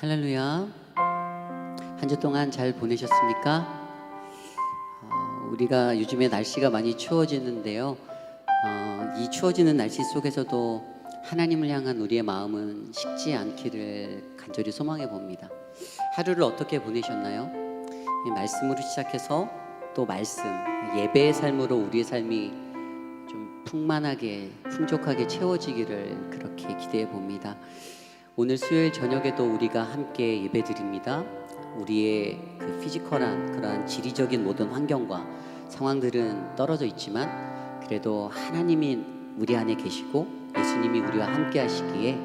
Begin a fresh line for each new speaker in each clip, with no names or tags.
할렐루야. 한 주 동안 잘 보내셨습니까? 우리가 요즘에 날씨가 많이 추워지는데요. 이 추워지는 날씨 속에서도 하나님을 향한 우리의 마음은 식지 않기를 간절히 소망해 봅니다. 하루를 어떻게 보내셨나요? 이 말씀으로 시작해서 또 말씀, 예배의 삶으로 우리의 삶이 좀 풍만하게, 풍족하게 채워지기를 그렇게 기대해 봅니다. 오늘 수요일 저녁에도 우리가 함께 예배드립니다. 우리의 그 피지컬한 그러한 지리적인 모든 환경과 상황들은 떨어져 있지만 그래도 하나님이 우리 안에 계시고 예수님이 우리와 함께 하시기에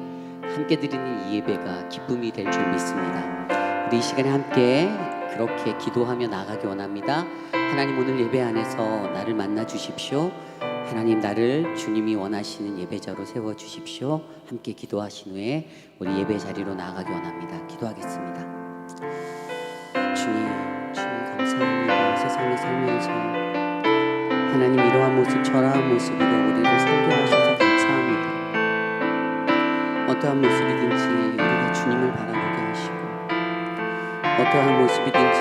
함께 드리는 이 예배가 기쁨이 될 줄 믿습니다. 우리 이 시간에 함께 그렇게 기도하며 나아가기 원합니다. 하나님, 오늘 예배 안에서 나를 만나 주십시오. 하나님, 나를 주님이 원하시는 예배자로 세워주십시오. 함께 기도하신 후에 우리 예배 자리로 나아가기 원합니다. 기도하겠습니다. 주님 감사합니다. 세상에 살면서 하나님 이러한 모습 저러한 모습으로 우리를 살게 하셔서 감사합니다. 어떠한 모습이든지 우리가 주님을 바라보게 하시고 어떠한 모습이든지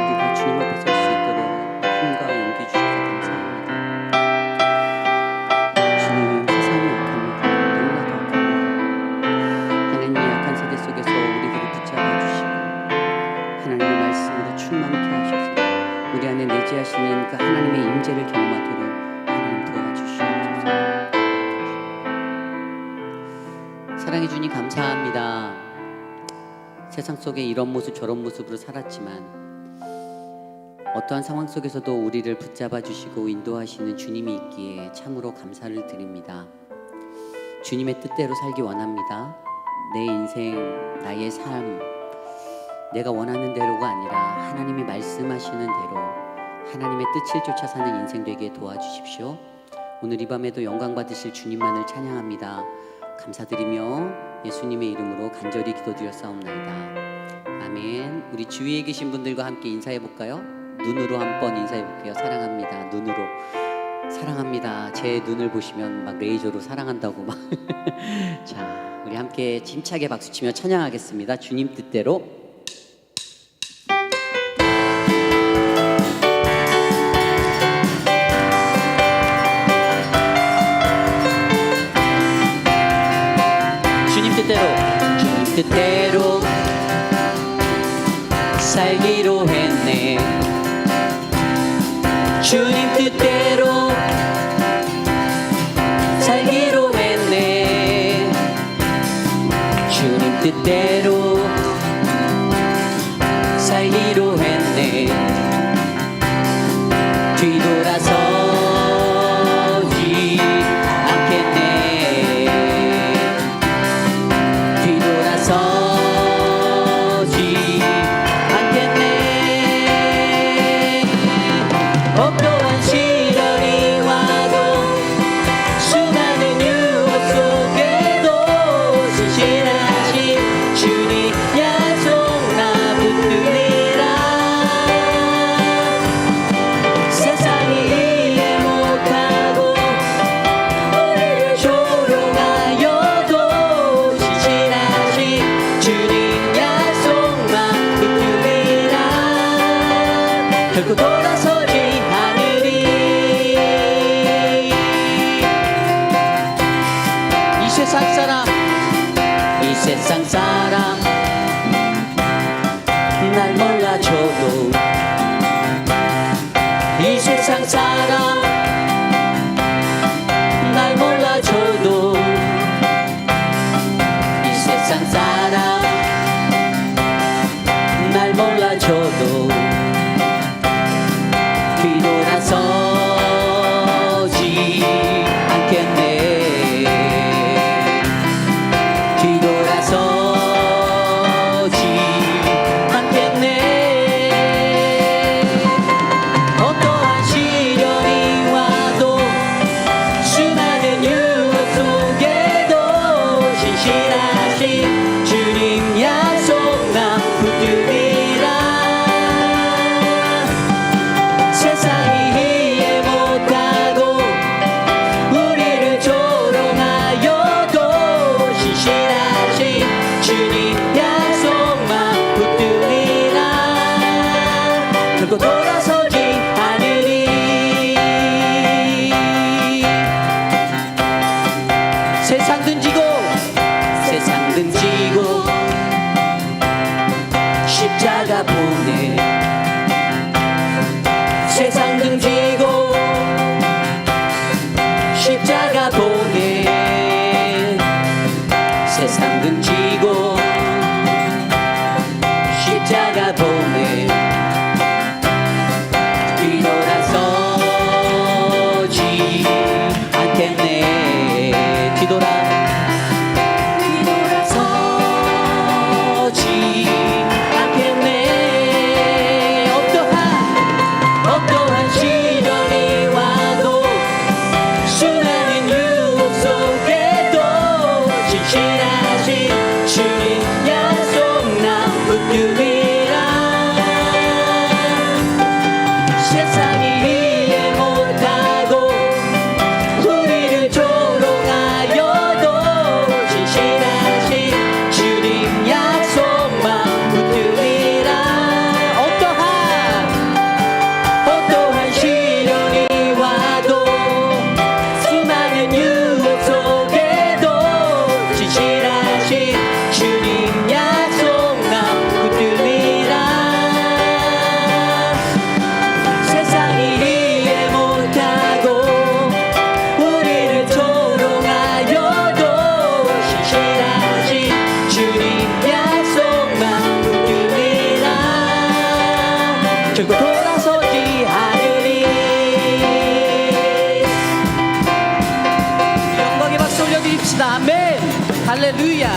우리가 주님 앞에 설 수 있도록 힘과 용기 주셔서 감사합니다. 주님, 세상이 약합니다. 너무나도 약합니다. 하나님의 약한 세대 속에서 우리들을 붙잡아 주시고 하나님의 말씀으로 충만케 하셔서 우리 안에 내재하시는 그 하나님의 임재를 경험하도록 하나님 도와주시옵소서. 사랑해 주님 감사합니다. 세상 속에 이런 모습 저런 모습으로 살았지만 어떠한 상황 속에서도 우리를 붙잡아 주시고 인도하시는 주님이 있기에 참으로 감사를 드립니다. 주님의 뜻대로 살기 원합니다. 내 인생, 나의 삶, 내가 원하는 대로가 아니라 하나님이 말씀하시는 대로 하나님의 뜻을 쫓아 사는 인생 되게 도와주십시오. 오늘 이 밤에도 영광 받으실 주님만을 찬양합니다. 감사드리며 예수님의 이름으로 간절히 기도드렸사옵나이다. 아멘. 우리 주위에 계신 분들과 함께 인사해 볼까요? 눈으로 한번 인사해 볼게요. 사랑합니다. 눈으로. 사랑합니다. 제 눈을 보시면 막 레이저로 사랑한다고 막. 자, 우리 함께 힘차게 박수치며 찬양하겠습니다. 주님 뜻대로. 주님 뜻대로 살기로 했네. 주님 뜻대로 살기로 했네. 주님 뜻대로 살기로 했네. 뒤돌아서지 않겠네. 뒤돌아서지 않겠네. 어떠한 시련이 와도 수많은 유혹 속에도 신실하신 주님 약속 나 붙들리라. 세상이 이해 못하고 우리를 조롱하여도 신실하신 주님 약속만 붙들리라. 결코 돌아서지 않으리. 이 세상 사람 날 몰라줘도 이 세상 사람 날 몰라줘도 이 세상 사람 날 몰라줘도 뒤돌아서지 않겠네. 뒤돌아서지 않겠네. 어떠한 시련이 와도 수많은 유혹 속에도 신실하신 주님 약속 나 붙들리라. 세상이 찬양합시다. 아멘. 할렐루야.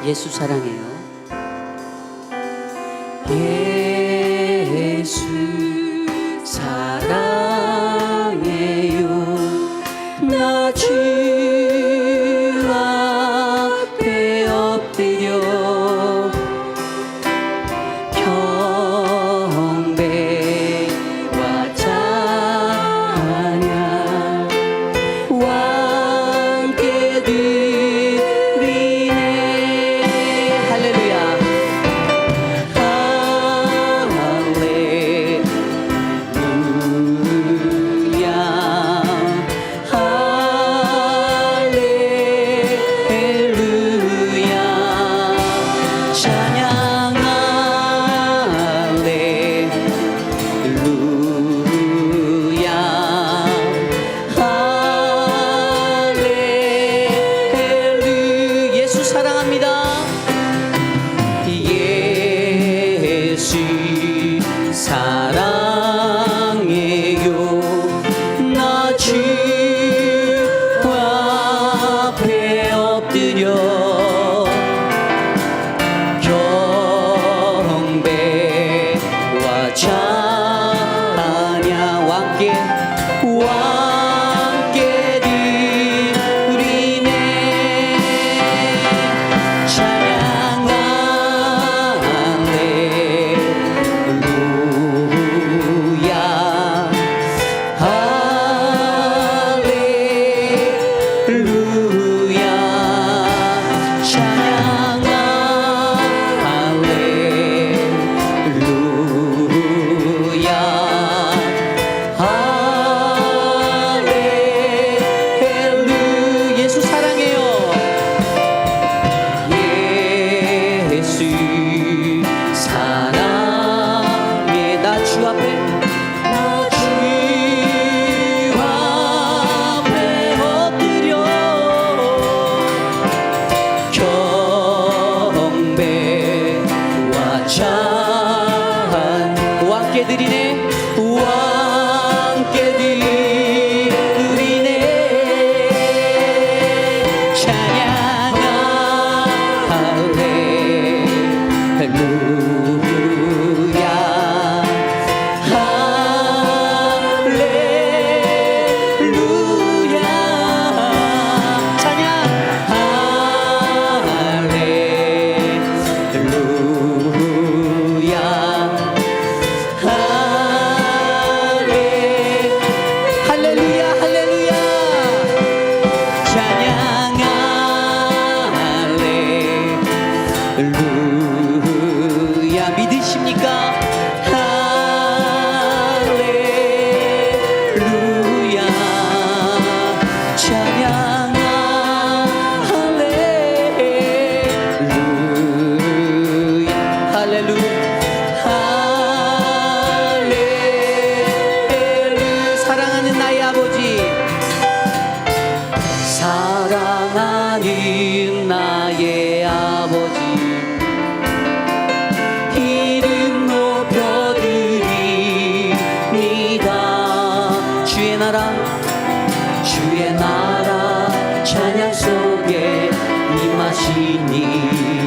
예수 사랑해요. 예수 사랑해요. 나 주 앞에 엎드려 경배와 찬양 왕께 드리네. 할렐루야.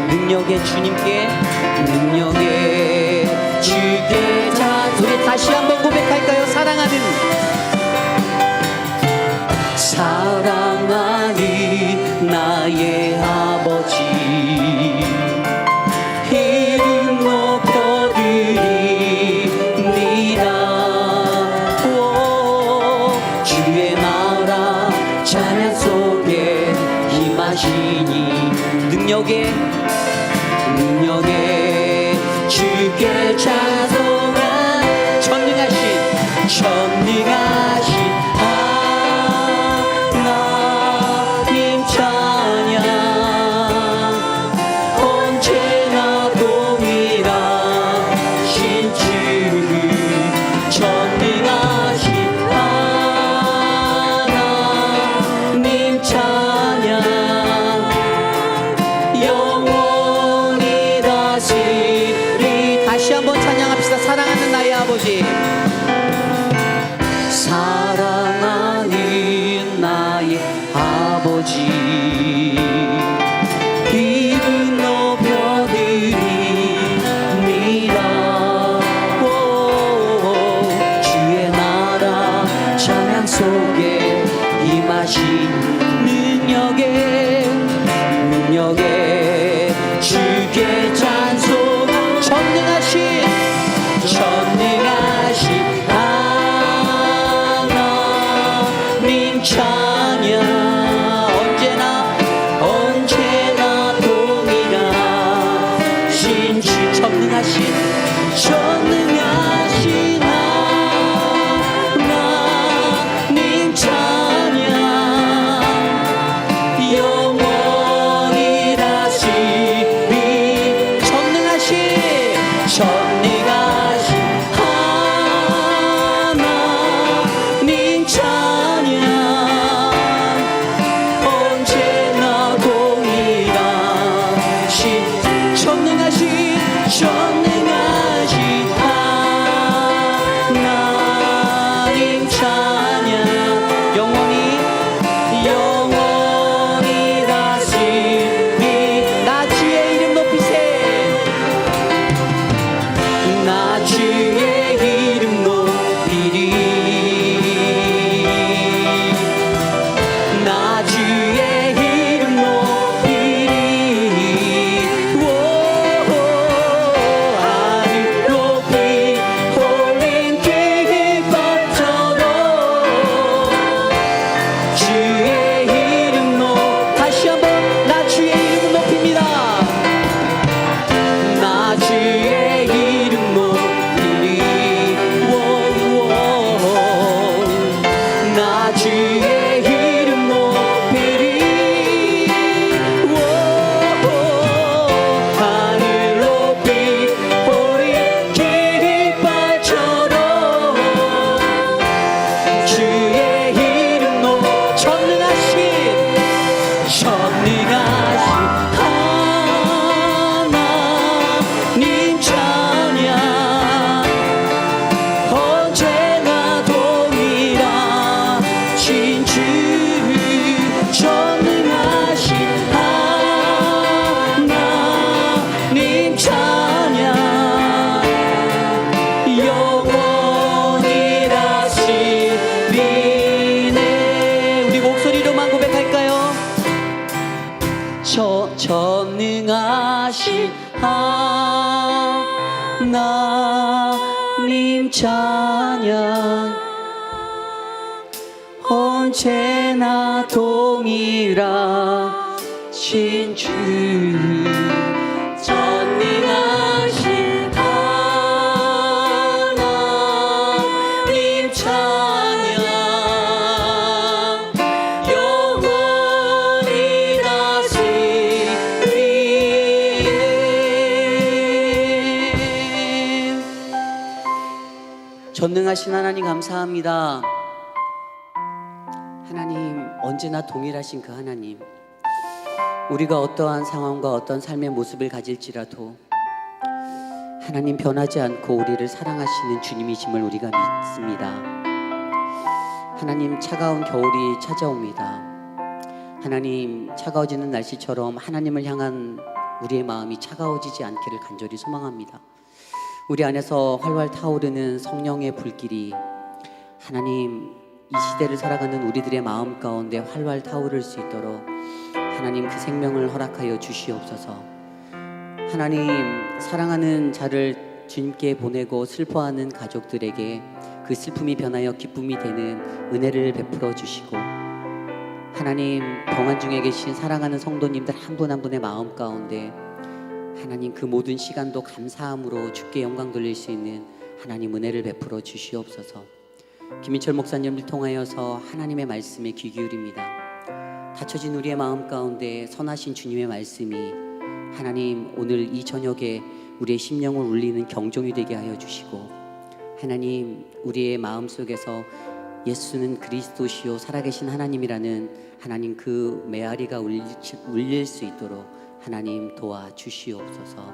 능력의 주님께 능력의 주께. 자, 우리 다시 한번 고백할까요? 사랑하는 나의 아버지 이름 높여드립니다. 오, 주의 나라 찬양 속에 임하시니 능력의 주께 찬송한 전능하신 하나님 찬양 언제나 동일하신 주 전능하신 하나님 찬양
아버지 이름 높여드립니다. 주의 나라 찬양 속에 임하신 능력에 주께 찬송. 전능하신 하나님 찬양 언제나 동일하신 주. 전능하신 하나님 찬양 영원히 다스리. 전능하신 하나님 찬양 언제나 동일하신 전능하신 하나님 찬양 영원히 다스리. 나 주의 이름 높이세. 나 주의 이름 높이리. 나 주의 이름 높이리. 하늘 높이 홀린 깃발처럼 주의 이름 다시 한번 나 주의 이름 높입니다. 나 주의 이름 높이리. 나 주의 이름 높이리. 하늘 높이 홀린 깃발처럼 주의 이름 전능하신 하나님 찬양 언제나 동일하신 주. 전능하신 하나님 찬양 영원히 다스리네. 우리 목소리로만 고백할까요? 전능하신 하나님 찬양 언제나 동일하신 주. 전능하신 하나님 찬양 영원히 다스리네. 전능하신 하나님 감사합니다. 하나님 언제나 동일하신 그 하나님, 우리가 어떠한 상황과 어떤 삶의 모습을 가질지라도 하나님 변하지 않고 우리를 사랑하시는 주님이심을 우리가 믿습니다. 하나님 차가운 겨울이 찾아옵니다. 하나님 차가워지는 날씨처럼 하나님을 향한 우리의 마음이 차가워지지 않기를 간절히 소망합니다. 우리 안에서 활활 타오르는 성령의 불길이 하나님 이 시대를 살아가는 우리들의 마음 가운데 활활 타오를 수 있도록 하나님 그 생명을 허락하여 주시옵소서. 하나님 사랑하는 자를 주님께 보내고 슬퍼하는 가족들에게 그 슬픔이 변하여 기쁨이 되는 은혜를 베풀어 주시고, 하나님 병환 중에 계신 사랑하는 성도님들 한 분 한 분의 마음 가운데 하나님 그 모든 시간도 감사함으로 주께 영광 돌릴 수 있는 하나님 은혜를 베풀어 주시옵소서. 김인철 목사님을 통하여서 하나님의 말씀에 귀 기울입니다. 닫혀진 우리의 마음 가운데 선하신 주님의 말씀이 하나님 오늘 이 저녁에 우리의 심령을 울리는 경종이 되게 하여 주시고, 하나님 우리의 마음속에서 예수는 그리스도시요 살아계신 하나님이라는 하나님 그 메아리가 울릴 수 있도록 하나님 도와주시옵소서.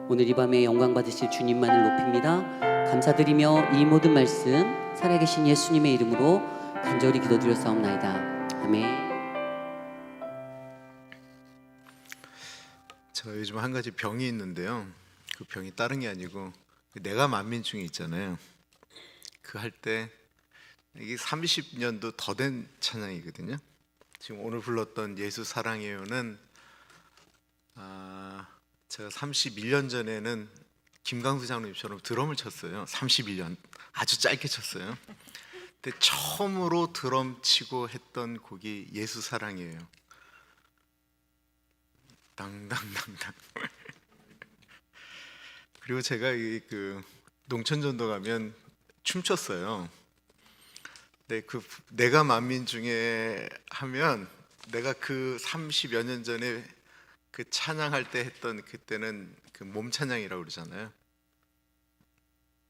오늘 이 밤에 영광 받으실 주님만을 높입니다. 감사드리며 이 모든 말씀 살아계신 예수님의 이름으로 간절히 기도드렸사옵나이다. 아멘.
제가 요즘 한 가지 병이 있는데요. 그 병이 다른 게 아니고 내가 만민중에 있잖아요. 그 할 때 이게 30년도 더 된 찬양이거든요. 지금 오늘 불렀던 예수 사랑해요는 제가 31년 전에는 김강수 장로님처럼 드럼을 쳤어요. 31년 아주 짧게 쳤어요. 근데 처음으로 드럼 치고 했던 곡이 예수 사랑해요. 당당당당. 그리고 제가 그 농촌전도 가면 춤췄어요. 근데 그 내가 만민 중에 하면 내가 그 30여 년 전에 그 찬양할 때 했던 그때는 그 몸 찬양이라고 그러잖아요.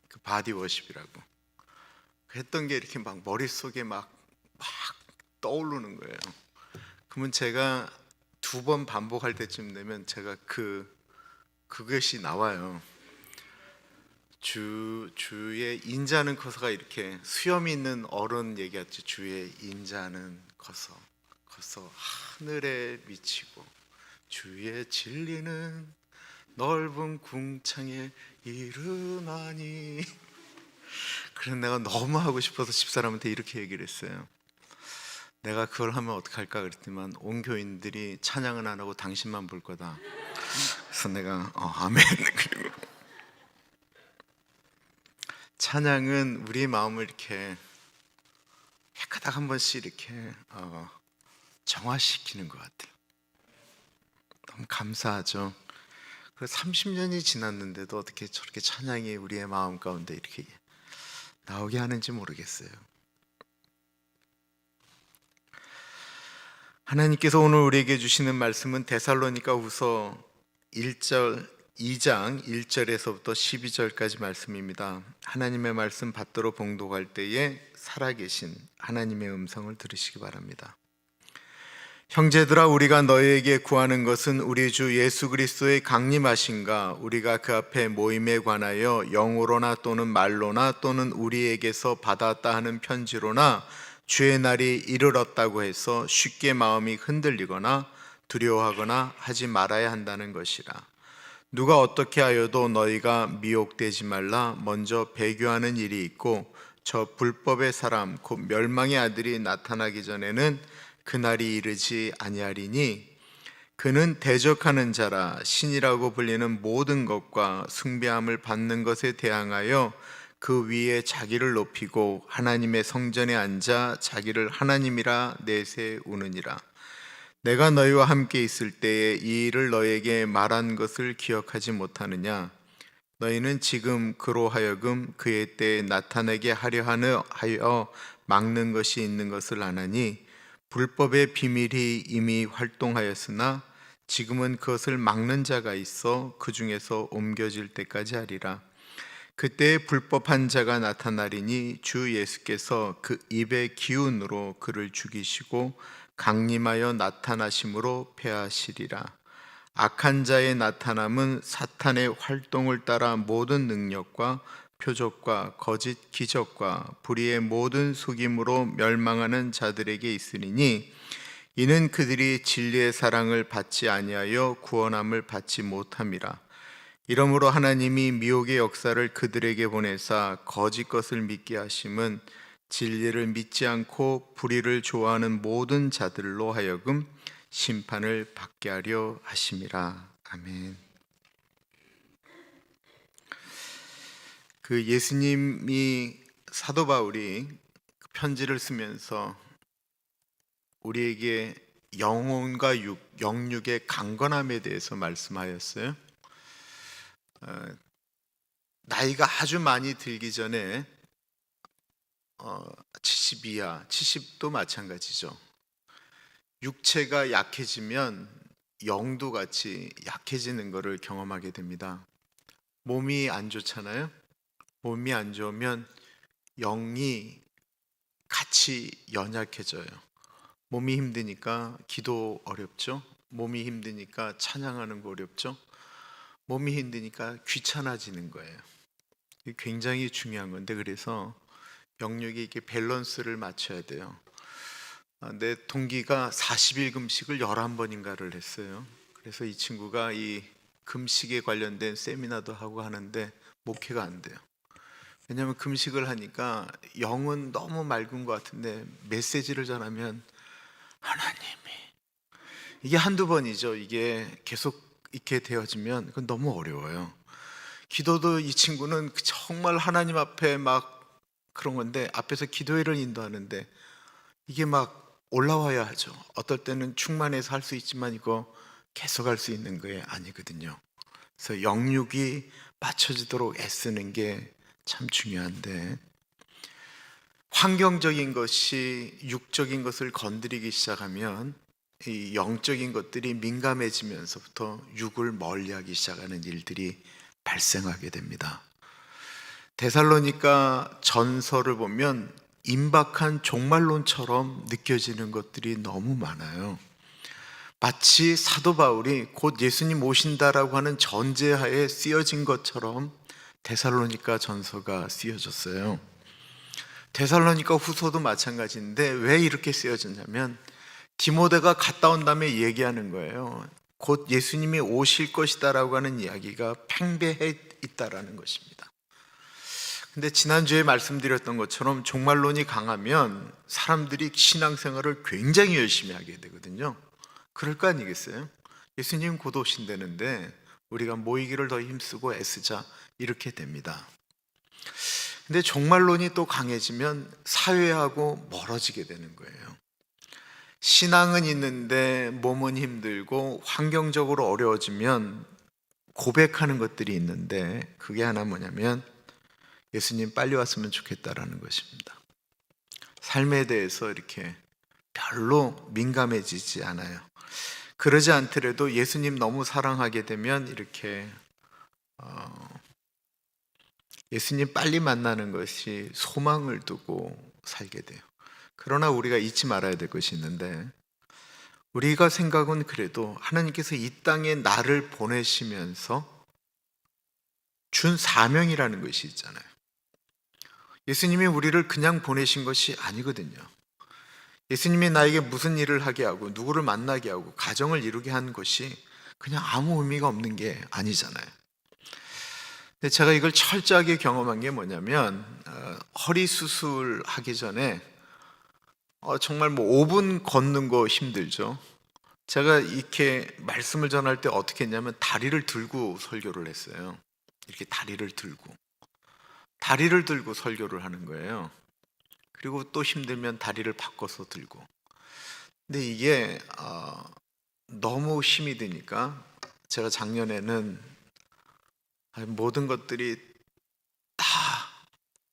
그 바디 워십이라고. 했던 게 이렇게 막 머릿속에 막 떠오르는 거예요. 그러면 제가 2번 반복할 때쯤 되면 제가 그것이 나와요. 주의 인자는 커서가 이렇게 수염 있는 어른 얘기했지. 주의 인자는 커서 하늘에 미치고 주의 진리는 넓은 궁창에 이르나니. 그래서 내가 너무 하고 싶어서 집사람한테 이렇게 얘기를 했어요. 내가 그걸 하면 어떡할까 그랬더니 온 교인들이 찬양은 안 하고 당신만 볼 거다. 그래서 내가 아멘. 그리고 찬양은 우리의 마음을 이렇게 깨끗하게 한 번씩 이렇게 정화시키는 것 같아요. 너무 감사하죠. 그 30년이 지났는데도 어떻게 저렇게 찬양이 우리의 마음 가운데 이렇게 나오게 하는지 모르겠어요. 하나님께서 오늘 우리에게 주시는 말씀은 데살로니가후서 2장 1절에서부터 12절까지 말씀입니다. 하나님의 말씀 받들어 봉독할 때에 살아계신 하나님의 음성을 들으시기 바랍니다. 형제들아, 우리가 너희에게 구하는 것은 우리 주 예수 그리스도의 강림하심과 우리가 그 앞에 모임에 관하여 영으로나 또는 말로나 또는 우리에게서 받았다 하는 편지로나 주의 날이 이르렀다고 해서 쉽게 마음이 흔들리거나 두려워하거나 하지 말아야 한다는 것이라. 누가 어떻게 하여도 너희가 미혹되지 말라. 먼저 배교하는 일이 있고 저 불법의 사람 곧 멸망의 아들이 나타나기 전에는 그날이 이르지 아니하리니 그는 대적하는 자라 신이라고 불리는 모든 것과 숭배함을 받는 것에 대항하여 그 위에 자기를 높이고 하나님의 성전에 앉아 자기를 하나님이라 내세우느니라. 내가 너희와 함께 있을 때에 이 일을 너희에게 말한 것을 기억하지 못하느냐? 너희는 지금 그로 하여금 그의 때에 나타나게 하려 하여 막는 것이 있는 것을 아나니 불법의 비밀이 이미 활동하였으나 지금은 그것을 막는 자가 있어 그 중에서 옮겨질 때까지 하리라. 그때 불법한 자가 나타나리니 주 예수께서 그 입의 기운으로 그를 죽이시고 강림하여 나타나심으로 패하시리라. 악한 자의 나타남은 사탄의 활동을 따라 모든 능력과 표적과 거짓 기적과 불의의 모든 속임으로 멸망하는 자들에게 있으리니 이는 그들이 진리의 사랑을 받지 아니하여 구원함을 받지 못함이라. 이러므로 하나님이 미혹의 역사를 그들에게 보내사 거짓 것을 믿게 하심은 진리를 믿지 않고 불의를 좋아하는 모든 자들로 하여금 심판을 받게 하려 하심이라. 아멘. 그 예수님이 사도 바울이 편지를 쓰면서 우리에게 영혼과 영육의 강건함에 대해서 말씀하였어요. 나이가 아주 많이 들기 전에 70 이하, 70도 마찬가지죠. 육체가 약해지면 영도 같이 약해지는 것을 경험하게 됩니다. 몸이 안 좋잖아요. 몸이 안 좋으면 영이 같이 연약해져요. 몸이 힘드니까 기도 어렵죠. 몸이 힘드니까 찬양하는 거 어렵죠. 몸이 힘드니까 귀찮아지는 거예요. 이게 굉장히 중요한 건데, 그래서 영역이 이렇게 밸런스를 맞춰야 돼요. 내 동기가 40일 금식을 11번인가를 했어요. 그래서 이 친구가 이 금식에 관련된 세미나도 하고 하는데 목회가 안 돼요. 왜냐하면 금식을 하니까 영은 너무 맑은 것 같은데 메시지를 전하면 하나님이, 이게 한두 번이죠. 이게 계속 이렇게 되어지면 그건 너무 어려워요. 기도도 이 친구는 정말 하나님 앞에 막 그런 건데, 앞에서 기도회를 인도하는데 이게 막 올라와야 하죠. 어떨 때는 충만해서 할 수 있지만 이거 계속 할 수 있는 게 아니거든요. 그래서 영육이 맞춰지도록 애쓰는 게 참 중요한데, 환경적인 것이 육적인 것을 건드리기 시작하면 이 영적인 것들이 민감해지면서부터 육을 멀리하기 시작하는 일들이 발생하게 됩니다. 데살로니가 전서를 보면 임박한 종말론처럼 느껴지는 것들이 너무 많아요. 마치 사도 바울이 곧 예수님 오신다라고 하는 전제하에 쓰여진 것처럼 데살로니가 전서가 쓰여졌어요. 데살로니가 후서도 마찬가지인데 왜 이렇게 쓰여졌냐면 디모데가 갔다 온 다음에 얘기하는 거예요. 곧 예수님이 오실 것이다라고 하는 이야기가 팽배해 있다라는 것입니다. 근데 지난주에 말씀드렸던 것처럼 종말론이 강하면 사람들이 신앙생활을 굉장히 열심히 하게 되거든요. 그럴 거 아니겠어요? 예수님 곧 오신다는데 우리가 모이기를 더 힘쓰고 애쓰자, 이렇게 됩니다. 근데 종말론이 또 강해지면 사회하고 멀어지게 되는 거예요. 신앙은 있는데 몸은 힘들고 환경적으로 어려워지면 고백하는 것들이 있는데, 그게 하나 뭐냐면 예수님 빨리 왔으면 좋겠다라는 것입니다. 삶에 대해서 이렇게 별로 민감해지지 않아요. 그러지 않더라도 예수님 너무 사랑하게 되면 이렇게 예수님 빨리 만나는 것이 소망을 두고 살게 돼요. 그러나 우리가 잊지 말아야 될 것이 있는데, 우리가 생각은 그래도 하나님께서 이 땅에 나를 보내시면서 준 사명이라는 것이 있잖아요. 예수님이 우리를 그냥 보내신 것이 아니거든요. 예수님이 나에게 무슨 일을 하게 하고 누구를 만나게 하고 가정을 이루게 한 것이 그냥 아무 의미가 없는 게 아니잖아요. 근데 제가 이걸 철저하게 경험한 게 뭐냐면, 허리 수술하기 전에 정말 뭐 5분 걷는 거 힘들죠. 제가 이렇게 말씀을 전할 때 어떻게 했냐면 다리를 들고 설교를 했어요. 이렇게 다리를 들고 설교를 하는 거예요. 그리고 또 힘들면 다리를 바꿔서 들고. 근데 이게 너무 힘이 드니까 제가 작년에는 모든 것들이 다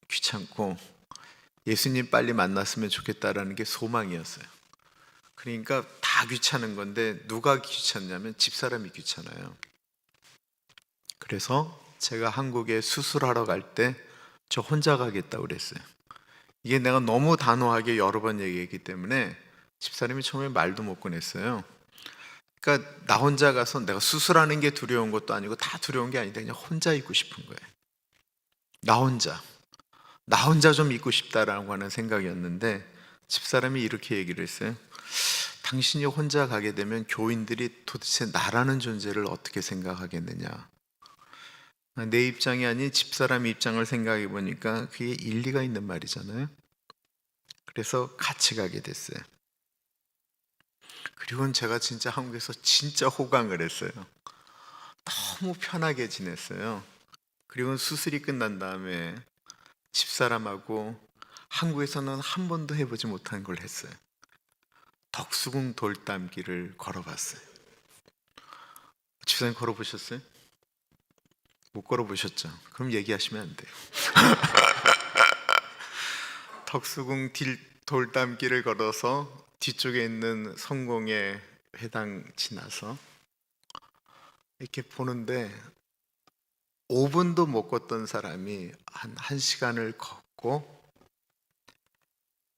귀찮고 예수님 빨리 만났으면 좋겠다라는 게 소망이었어요. 그러니까 다 귀찮은 건데 누가 귀찮냐면 집사람이 귀찮아요. 그래서 제가 한국에 수술하러 갈 때 저 혼자 가겠다고 그랬어요. 이게 내가 너무 단호하게 여러 번 얘기했기 때문에 집사람이 처음에 말도 못 꺼냈어요. 그러니까 나 혼자 가서, 내가 수술하는 게 두려운 것도 아니고 다 두려운 게 아닌데 그냥 혼자 있고 싶은 거예요. 나 혼자 좀 있고 싶다라고 하는 생각이었는데, 집사람이 이렇게 얘기를 했어요. 당신이 혼자 가게 되면 교인들이 도대체 나라는 존재를 어떻게 생각하겠느냐. 내 입장이 아닌 집사람의 입장을 생각해 보니까 그게 일리가 있는 말이잖아요. 그래서 같이 가게 됐어요. 그리고는 제가 진짜 한국에서 진짜 호강을 했어요. 너무 편하게 지냈어요. 그리고 수술이 끝난 다음에 집사람하고 한국에서는 한 번도 해보지 못한 걸 했어요. 덕수궁 돌담길을 걸어봤어요. 집사님 걸어보셨어요? 못 걸어보셨죠? 그럼 얘기하시면 안 돼요. 덕수궁 돌담길을 걸어서 뒤쪽에 있는 성공의 회당 지나서 이렇게 보는데 5분도 못 걷던 사람이 한 1시간을 걷고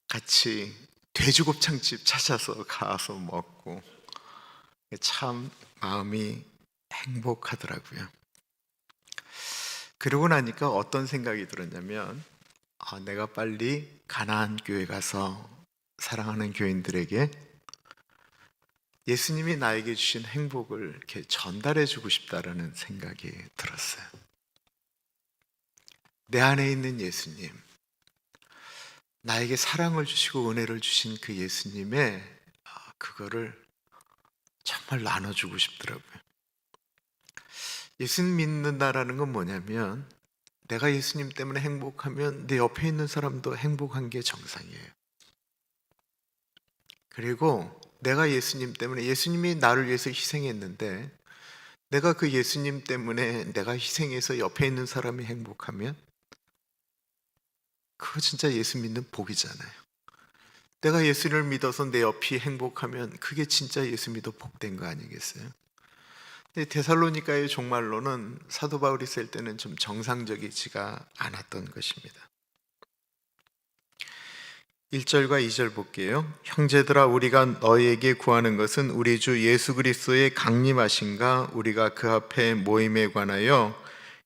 같이 돼지곱창집 찾아서 가서 먹고, 참 마음이 행복하더라고요. 그러고 나니까 어떤 생각이 들었냐면, 내가 빨리 가나안 교회 가서 사랑하는 교인들에게 예수님이 나에게 주신 행복을 이렇게 전달해 주고 싶다라는 생각이 들었어요. 내 안에 있는 예수님, 나에게 사랑을 주시고 은혜를 주신 그 예수님의 그거를 정말 나눠주고 싶더라고요. 예수님 믿는다라는 건 뭐냐면 내가 예수님 때문에 행복하면 내 옆에 있는 사람도 행복한 게 정상이에요. 그리고 내가 예수님 때문에, 예수님이 나를 위해서 희생했는데 내가 그 예수님 때문에 내가 희생해서 옆에 있는 사람이 행복하면 그거 진짜 예수 믿는 복이잖아요. 내가 예수를 믿어서 내 옆이 행복하면 그게 진짜 예수 믿어 복된 거 아니겠어요? 근데 데살로니가의 종말로는 사도 바울이 쓸 때는 좀 정상적이지가 않았던 것입니다. 1절과 2절 볼게요. 형제들아, 우리가 너희에게 구하는 것은 우리 주 예수 그리스도의 강림하심과 우리가 그 앞에 모임에 관하여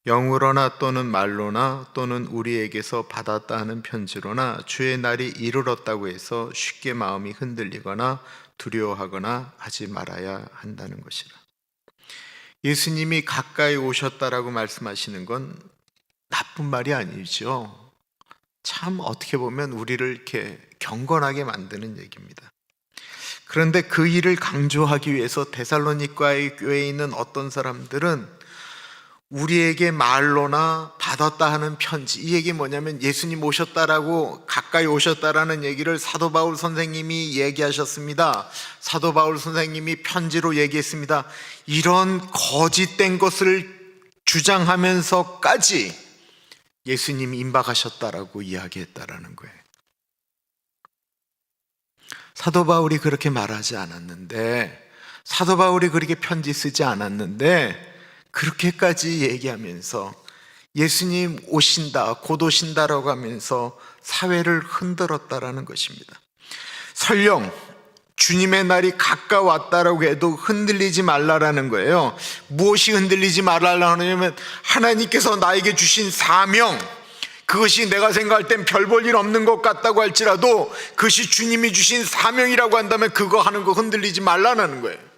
영으로나 또는 말로나 또는 우리에게서 받았다 하는 편지로나 주의 날이 이르렀다고 해서 쉽게 마음이 흔들리거나 두려워하거나 하지 말아야 한다는 것이라. 예수님이 가까이 오셨다라고 말씀하시는 건 나쁜 말이 아니죠. 참 어떻게 보면 우리를 이렇게 경건하게 만드는 얘기입니다. 그런데 그 일을 강조하기 위해서 데살로니가의 교회에 있는 어떤 사람들은 우리에게 말로나 받았다 하는 편지, 이 얘기 뭐냐면 예수님 오셨다라고, 가까이 오셨다라는 얘기를 사도 바울 선생님이 얘기하셨습니다. 사도 바울 선생님이 편지로 얘기했습니다. 이런 거짓된 것을 주장하면서까지 예수님이 임박하셨다라고 이야기했다라는 거예요. 사도 바울이 그렇게 말하지 않았는데, 사도 바울이 그렇게 편지 쓰지 않았는데 그렇게까지 얘기하면서 예수님 오신다, 곧 오신다라고 하면서 사회를 흔들었다라는 것입니다. 설령 주님의 날이 가까웠다라고 해도 흔들리지 말라라는 거예요. 무엇이 흔들리지 말라라고 하냐면 하나님께서 나에게 주신 사명, 그것이 내가 생각할 땐 별 볼 일 없는 것 같다고 할지라도 그것이 주님이 주신 사명이라고 한다면 그거 하는 거 흔들리지 말라는 거예요.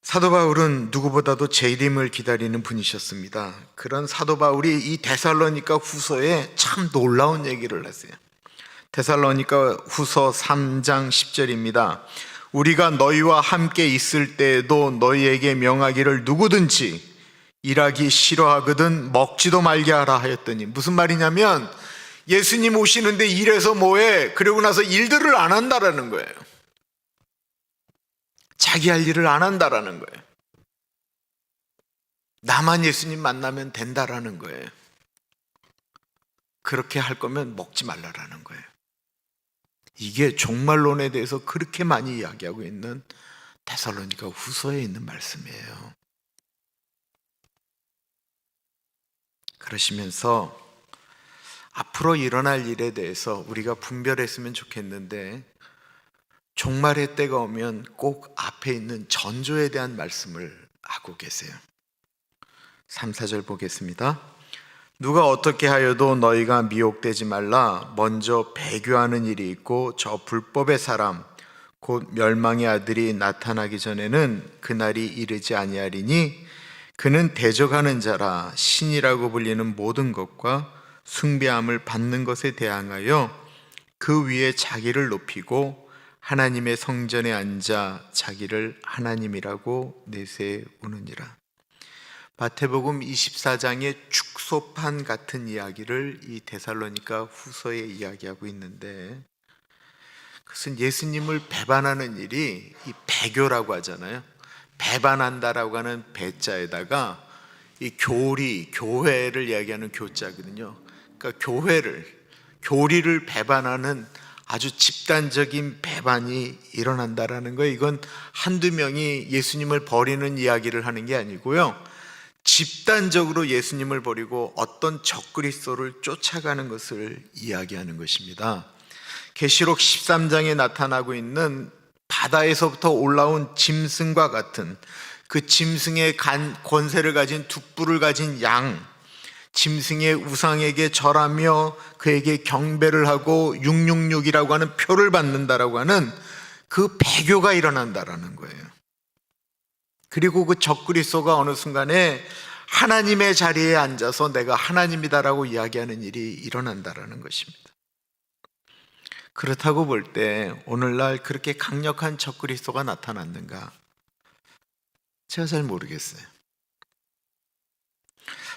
사도 바울은 누구보다도 재림을 기다리는 분이셨습니다. 그런 사도 바울이 이 데살로니가 후서에 참 놀라운 얘기를 했어요. 데살로니가 후서 3장 10절입니다. 우리가 너희와 함께 있을 때에도 너희에게 명하기를 누구든지 일하기 싫어하거든 먹지도 말게 하라 하였더니, 무슨 말이냐면 예수님 오시는데 일해서 뭐해? 그러고 나서 일들을 안 한다라는 거예요. 자기 할 일을 안 한다라는 거예요. 나만 예수님 만나면 된다라는 거예요. 그렇게 할 거면 먹지 말라라는 거예요. 이게 종말론에 대해서 그렇게 많이 이야기하고 있는 데살로니가 후서에 있는 말씀이에요. 그러시면서 앞으로 일어날 일에 대해서 우리가 분별했으면 좋겠는데, 종말의 때가 오면 꼭 앞에 있는 전조에 대한 말씀을 하고 계세요. 3, 4절 보겠습니다. 누가 어떻게 하여도 너희가 미혹되지 말라. 먼저 배교하는 일이 있고 저 불법의 사람 곧 멸망의 아들이 나타나기 전에는 그날이 이르지 아니하리니 그는 대적하는 자라 신이라고 불리는 모든 것과 숭배함을 받는 것에 대항하여 그 위에 자기를 높이고 하나님의 성전에 앉아 자기를 하나님이라고 내세우느니라. 마태복음 24장의 축소판 같은 이야기를 이 데살로니가 후서에 이야기하고 있는데, 그것은 예수님을 배반하는 일이 이 배교라고 하잖아요. 배반한다라고 하는 배자에다가 이 교회를 이야기하는 교자거든요. 그러니까 교리를 배반하는 아주 집단적인 배반이 일어난다라는 거예요. 이건 한두 명이 예수님을 버리는 이야기를 하는 게 아니고요, 집단적으로 예수님을 버리고 어떤 적그리스도를 쫓아가는 것을 이야기하는 것입니다. 계시록 13장에 나타나고 있는 바다에서부터 올라온 짐승과 같은 그 짐승의 권세를 가진 두 뿔을 가진 양, 짐승의 우상에게 절하며 그에게 경배를 하고 666이라고 하는 표를 받는다라고 하는 그 배교가 일어난다라는 거예요. 그리고 그 적그리스도가 어느 순간에 하나님의 자리에 앉아서 내가 하나님이다라고 이야기하는 일이 일어난다라는 것입니다. 그렇다고 볼 때 오늘날 그렇게 강력한 적그리스도가 나타났는가? 제가 잘 모르겠어요.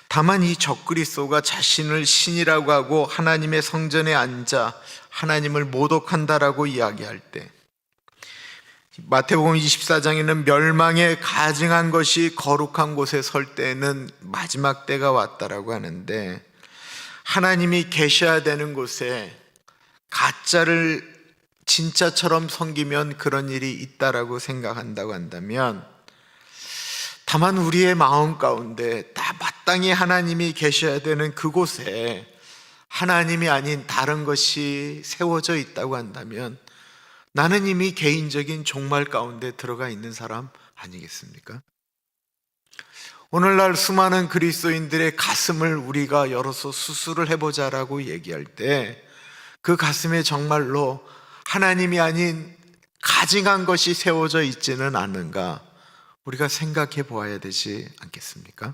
다만 이 적그리스도가 자신을 신이라고 하고 하나님의 성전에 앉아 하나님을 모독한다라고 이야기할 때, 마태복음 24장에는 멸망에 가증한 것이 거룩한 곳에 설 때에는 마지막 때가 왔다라고 하는데, 하나님이 계셔야 되는 곳에 가짜를 진짜처럼 섬기면 그런 일이 있다라고 생각한다고 한다면, 다만 우리의 마음 가운데 다 마땅히 하나님이 계셔야 되는 그곳에 하나님이 아닌 다른 것이 세워져 있다고 한다면, 나는 이미 개인적인 종말 가운데 들어가 있는 사람 아니겠습니까? 오늘날 수많은 그리스도인들의 가슴을 우리가 열어서 수술을 해보자라고 얘기할 때 그 가슴에 정말로 하나님이 아닌 가증한 것이 세워져 있지는 않은가 우리가 생각해 보아야 되지 않겠습니까?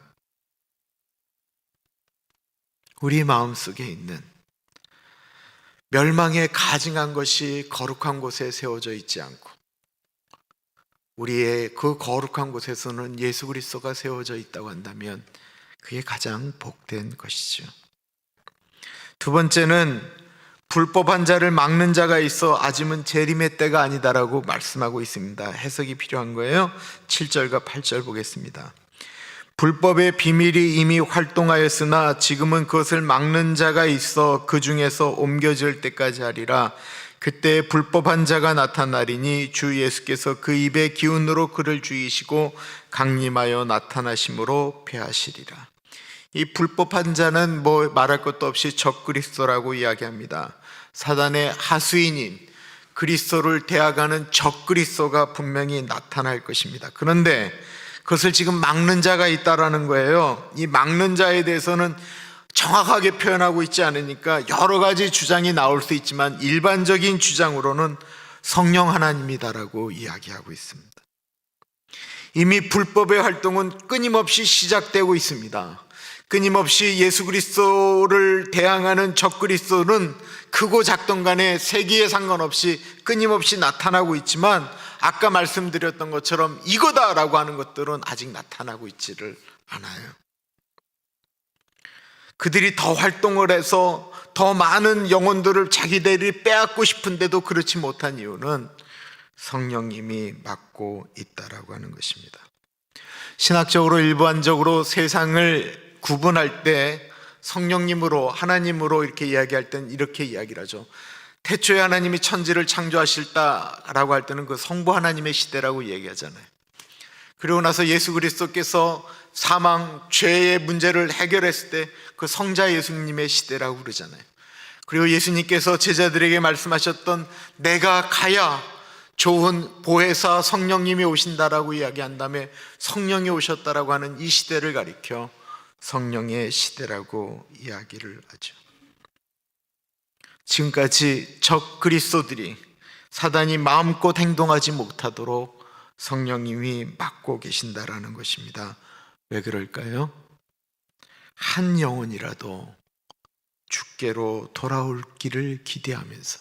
우리 마음속에 있는 멸망에 가증한 것이 거룩한 곳에 세워져 있지 않고 우리의 그 거룩한 곳에서는 예수 그리스도가 세워져 있다고 한다면 그게 가장 복된 것이죠. 두 번째는 불법한 자를 막는 자가 있어 아직은 재림의 때가 아니다라고 말씀하고 있습니다. 해석이 필요한 거예요. 7절과 8절 보겠습니다. 불법의 비밀이 이미 활동하였으나 지금은 그것을 막는 자가 있어 그 중에서 옮겨질 때까지 하리라. 그때 불법한 자가 나타나리니 주 예수께서 그 입의 기운으로 그를 죽이시고 강림하여 나타나심으로 패하시리라. 이 불법한 자는 뭐 말할 것도 없이 적그리스도라고 이야기합니다. 사단의 하수인인 그리스도를 대항하는 적그리스도가 분명히 나타날 것입니다. 그런데 그것을 지금 막는 자가 있다라는 거예요. 이 막는 자에 대해서는 정확하게 표현하고 있지 않으니까 여러 가지 주장이 나올 수 있지만 일반적인 주장으로는 성령 하나님이다라고 이야기하고 있습니다. 이미 불법의 활동은 끊임없이 시작되고 있습니다. 끊임없이 예수 그리스도를 대항하는 적그리스도는 크고 작던 간에 세기에 상관없이 끊임없이 나타나고 있지만 아까 말씀드렸던 것처럼 이거다라고 하는 것들은 아직 나타나고 있지를 않아요. 그들이 더 활동을 해서 더 많은 영혼들을 자기들이 빼앗고 싶은데도 그렇지 못한 이유는 성령님이 막고 있다라고 하는 것입니다. 신학적으로 일반적으로 세상을 구분할 때 성령님으로 하나님으로 이렇게 이야기할 땐 이렇게 이야기를 하죠. 태초에 하나님이 천지를 창조하실다라고 할 때는 그 성부 하나님의 시대라고 얘기하잖아요. 그리고 나서 예수 그리스도께서 사망, 죄의 문제를 해결했을 때 그 성자 예수님의 시대라고 그러잖아요. 그리고 예수님께서 제자들에게 말씀하셨던 내가 가야 좋은 보혜사 성령님이 오신다라고 이야기한 다음에 성령이 오셨다라고 하는 이 시대를 가리켜 성령의 시대라고 이야기를 하죠. 지금까지 적 그리스도들이 사단이 마음껏 행동하지 못하도록 성령님이 막고 계신다라는 것입니다. 왜 그럴까요? 한 영혼이라도 주께로 돌아올 길을 기대하면서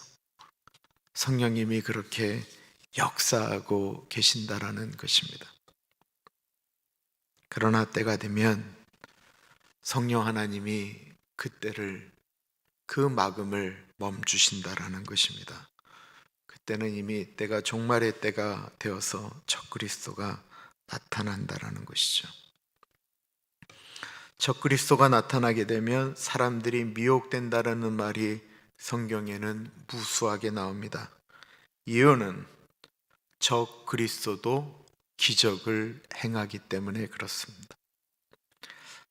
성령님이 그렇게 역사하고 계신다라는 것입니다. 그러나 때가 되면 성령 하나님이 그때를 그 막음을 멈추신다라는 것입니다. 그때는 이미 때가 종말의 때가 되어서 적그리스도가 나타난다라는 것이죠. 적그리스도가 나타나게 되면 사람들이 미혹된다라는 말이 성경에는 무수하게 나옵니다. 이유는 적그리스도도 기적을 행하기 때문에 그렇습니다.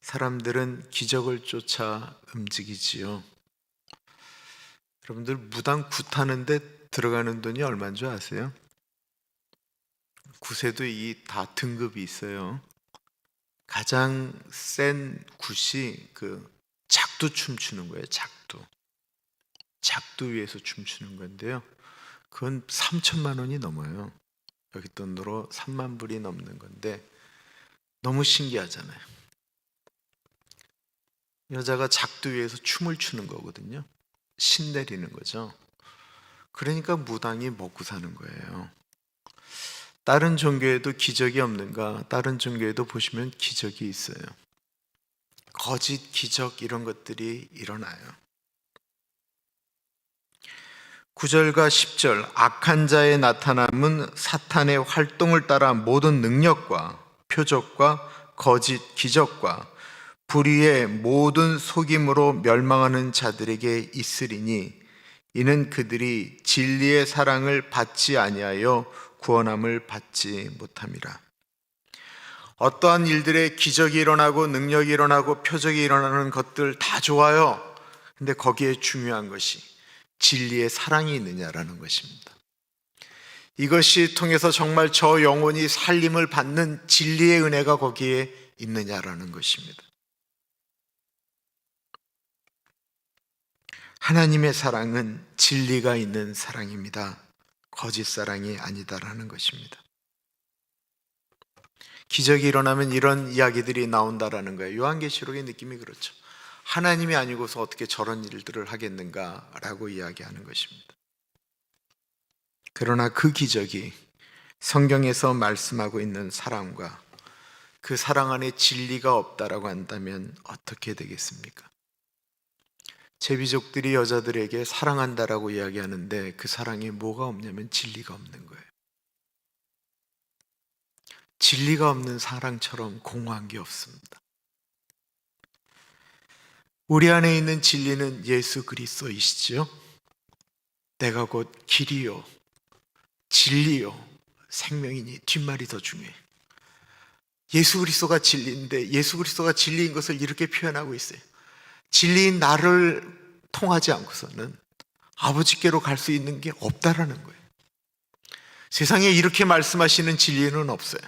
사람들은 기적을 쫓아 움직이지요. 여러분들 무당 굿하는데 들어가는 돈이 얼마인 줄 아세요? 굿에도 이 다 등급이 있어요. 가장 센 굿이 그 작두 춤추는 거예요. 작두 위에서 춤추는 건데요, 그건 3천만 원이 넘어요. 여기 돈으로 3만 불이 넘는 건데 너무 신기하잖아요. 여자가 작두 위에서 춤을 추는 거거든요. 신 내리는 거죠. 그러니까 무당이 먹고 사는 거예요. 다른 종교에도 기적이 없는가? 다른 종교에도 보시면 기적이 있어요. 거짓 기적 이런 것들이 일어나요. 9절과 10절, 악한 자의 나타남은 사탄의 활동을 따라 모든 능력과 표적과 거짓 기적과 불의의 모든 속임으로 멸망하는 자들에게 있으리니 이는 그들이 진리의 사랑을 받지 아니하여 구원함을 받지 못함이라. 어떠한 일들에 기적이 일어나고 능력이 일어나고 표적이 일어나는 것들 다 좋아요. 근데 거기에 중요한 것이 진리의 사랑이 있느냐라는 것입니다. 이것이 통해서 정말 저 영혼이 살림을 받는 진리의 은혜가 거기에 있느냐라는 것입니다. 하나님의 사랑은 진리가 있는 사랑입니다. 거짓 사랑이 아니다라는 것입니다. 기적이 일어나면 이런 이야기들이 나온다라는 거예요. 요한계시록의 느낌이 그렇죠. 하나님이 아니고서 어떻게 저런 일들을 하겠는가라고 이야기하는 것입니다. 그러나 그 기적이 성경에서 말씀하고 있는 사랑과 그 사랑 안에 진리가 없다라고 한다면 어떻게 되겠습니까? 제비족들이 여자들에게 사랑한다라고 이야기하는데 그 사랑에 뭐가 없냐면 진리가 없는 거예요. 진리가 없는 사랑처럼 공허한 게 없습니다. 우리 안에 있는 진리는 예수 그리스도이시죠. 내가 곧 길이요 진리요 생명이니 뒷말이 더 중요해요. 예수 그리스도가 진리인데 예수 그리스도가 진리인 것을 이렇게 표현하고 있어요. 진리인 나를 통하지 않고서는 아버지께로 갈 수 있는 게 없다라는 거예요. 세상에 이렇게 말씀하시는 진리는 없어요.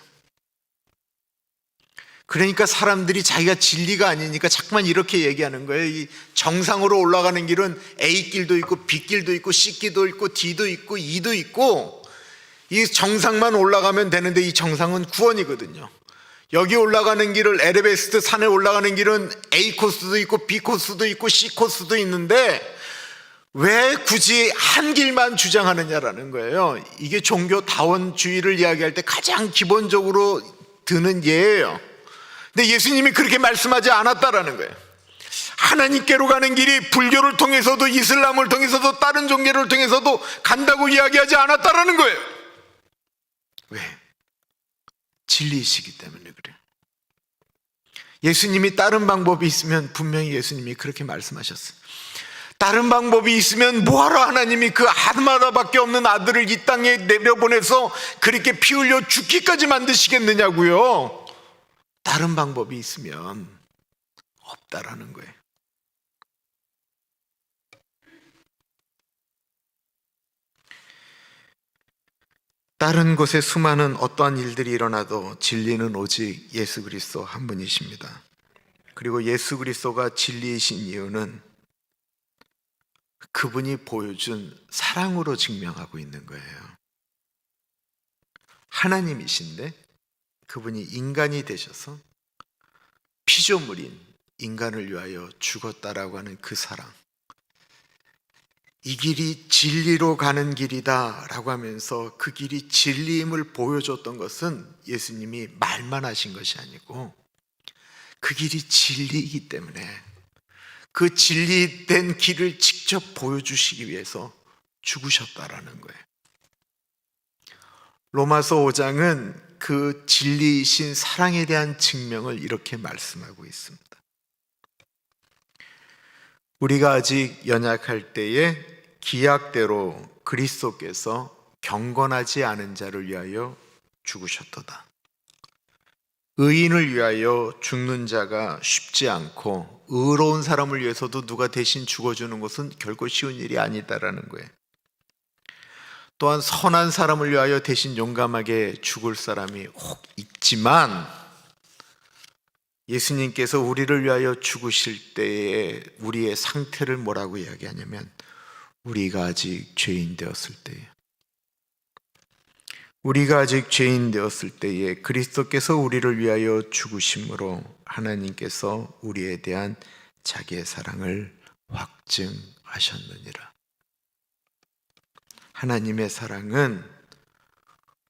그러니까 사람들이 자기가 진리가 아니니까 자꾸만 이렇게 얘기하는 거예요. 이 정상으로 올라가는 길은 A길도 있고 B길도 있고 C길도 있고 D도 있고 E도 있고 이 정상만 올라가면 되는데 이 정상은 구원이거든요. 여기 올라가는 길을 에베레스트 산에 올라가는 길은 A 코스도 있고 B 코스도 있고 C 코스도 있는데 왜 굳이 한 길만 주장하느냐라는 거예요. 이게 종교다원주의를 이야기할 때 가장 기본적으로 드는 예예요. 근데 예수님이 그렇게 말씀하지 않았다라는 거예요. 하나님께로 가는 길이 불교를 통해서도 이슬람을 통해서도 다른 종교를 통해서도 간다고 이야기하지 않았다라는 거예요. 왜? 진리이시기 때문에 그래요. 예수님이 다른 방법이 있으면 분명히 예수님이 그렇게 말씀하셨어요. 다른 방법이 있으면 뭐하러 하나님이 그 하나밖에 없는 아들을 이 땅에 내려보내서 그렇게 피 흘려 죽기까지 만드시겠느냐고요. 다른 방법이 있으면 없다라는 거예요. 다른 곳에 수많은 어떠한 일들이 일어나도 진리는 오직 예수 그리스도 한 분이십니다. 그리고 예수 그리스도가 진리이신 이유는 그분이 보여준 사랑으로 증명하고 있는 거예요. 하나님이신데 그분이 인간이 되셔서 피조물인 인간을 위하여 죽었다라고 하는 그 사랑, 이 길이 진리로 가는 길이다 라고 하면서 그 길이 진리임을 보여줬던 것은 예수님이 말만 하신 것이 아니고 그 길이 진리이기 때문에 그 진리된 길을 직접 보여주시기 위해서 죽으셨다라는 거예요. 로마서 5장은 그 진리이신 사랑에 대한 증명을 이렇게 말씀하고 있습니다. 우리가 아직 연약할 때에 기약대로 그리스도께서 경건하지 않은 자를 위하여 죽으셨도다. 의인을 위하여 죽는 자가 쉽지 않고 의로운 사람을 위해서도 누가 대신 죽어주는 것은 결코 쉬운 일이 아니다라는 거예요. 또한 선한 사람을 위하여 대신 용감하게 죽을 사람이 혹 있지만 예수님께서 우리를 위하여 죽으실 때에 우리의 상태를 뭐라고 이야기하냐면 우리가 아직 죄인 되었을 때에, 우리가 아직 죄인 되었을 때에 그리스도께서 우리를 위하여 죽으심으로 하나님께서 우리에 대한 자기의 사랑을 확증하셨느니라. 하나님의 사랑은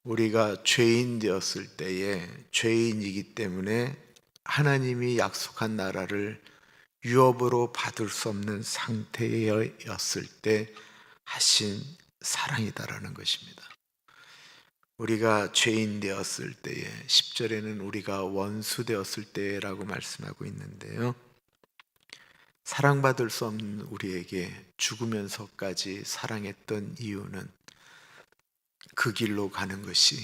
우리가 죄인 되었을 때에 죄인이기 때문에 하나님이 약속한 나라를 유업으로 받을 수 없는 상태였을 때 하신 사랑이다라는 것입니다. 우리가 죄인 되었을 때에, 10절에는 우리가 원수 되었을 때라고 말씀하고 있는데요, 사랑받을 수 없는 우리에게 죽으면서까지 사랑했던 이유는 그 길로 가는 것이